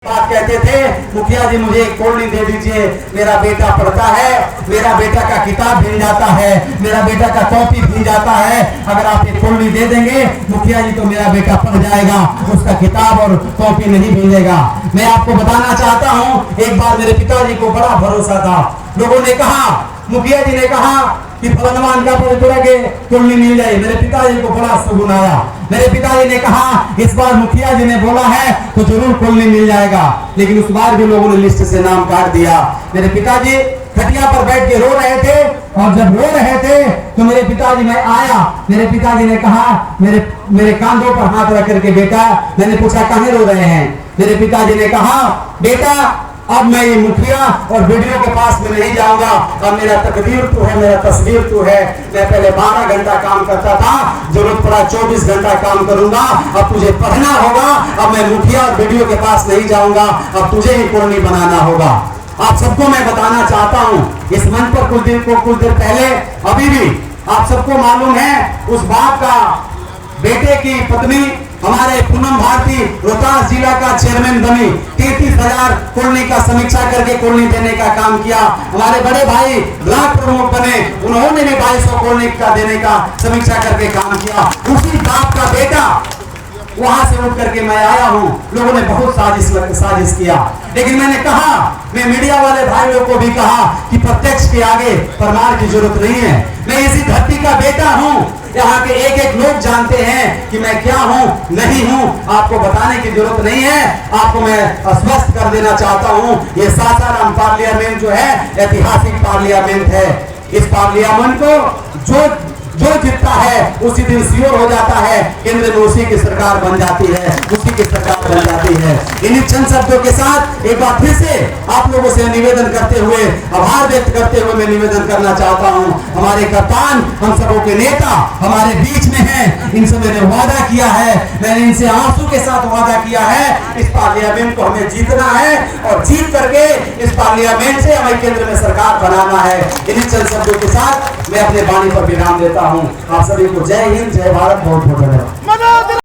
बात कहते थे, मुखिया जी मुझे एक कॉलोनी दे दीजिए, मेरा बेटा पढ़ता है, मेरा बेटा का किताब भीग जाता है, मेरा बेटा का कॉपी भीग जाता है। अगर आप एक कॉलोनी दे देंगे मुखिया जी तो मेरा बेटा पढ़ जाएगा, उसका किताब और कॉपी नहीं भीगेगा। मैं आपको बताना चाहता हूँ, एक बार मेरे पिताजी को बड़ा भरोसा था। लोगों ने कहा, मुखिया जी ने कहा कि फलनवान का के कॉलोनी मिल जाए। मेरे पिताजी को बड़ा सुगुन आया। मेरे पिताजी ने कहा इस बार मुखिया जी ने बोला है तो जरूर कॉलोनी मिल जाएगा, लेकिन उस बार भी लोगों ने लिस्ट से नाम काट दिया। मेरे पिताजी खटिया पर बैठ के रो रहे थे, और जब रो रहे थे तो मेरे पिताजी मैं आया। मेरे पिताजी ने कहा, मेरे कांधों पर हाथ रख करके, बेटा, मैंने पूछा कहाँ रो रहे हैं? मेरे पिताजी ने कहा, बेटा अब मैं ये मुखिया और वीडियो के पास में नहीं जाऊंगा। अब मेरा तकदीर तू है, मेरा तस्वीर तू है। मैं पहले 12 घंटा काम करता था, जरूरत पड़ा 24 घंटा काम करूंगा। अब तुझे पढ़ना होगा, अब मैं मुखिया और वीडियो के पास नहीं जाऊंगा, अब तुझे ही कॉलोनी बनाना होगा। आप सबको मैं बताना चाहता हूँ, इस मंच पर कुछ देर पहले, अभी भी आप सबको मालूम है, उस बाप का बेटे की पत्नी हमारे पूनम भारती रोहतास जिला का चेयरमैन बनी, 33,000 कॉलोनी का समीक्षा करके कॉलोनी देने का काम किया। हमारे बड़े भाई ब्लॉक प्रमुख बने, उन्होंने भी 250 कॉलोनी का देने का समीक्षा करके काम किया। उसी बाप का बेटा वहां से उठ करके मैं आया हूं। लोगों ने बहुत साजिश किया, लेकिन मैंने कहा, मैं मीडिया वाले भाई लोगों को भी कहा कि प्रत्यक्ष के आगे प्रमाण की जरूरत नहीं है। मैं इसी धरती का बेटा हूं, यहाँ के एक एक लोग जानते हैं कि मैं क्या हूँ नहीं हूँ। आपको बताने की जरूरत नहीं है। आपको मैं स्पष्ट कर देना चाहता हूँ, ये सासाराम पार्लियामेंट जो है ऐतिहासिक पार्लियामेंट है। इस पार्लियामेंट को जो जीतता है उसी दिन श्योर हो जाता है, केंद्र में उसी की सरकार बन जाती है, उसी की सरकार बन जाती है। इन्हीं चंद शब्दों के साथ एक बार फिर से आप लोगों से निवेदन करते हुए, आभार व्यक्त करते हुए मैं निवेदन करना चाहता हूं, हमारे कप्तान, हम सबों के नेता हमारे बीच में हैं। इनसे मैंने वादा किया है, मैंने इनसे आंसू के साथ वादा किया है, इस पार्लियामेंट को हमें जीतना है और जीत करके इस पार्लियामेंट से हमें केंद्र में सरकार बनाना है। इन्हीं चंद शब्दों के साथ मैं अपने वाणी पर विराम देता हूं। आप सभी को जय हिंद, जय भारत, बहुत बहुत धन्यवाद।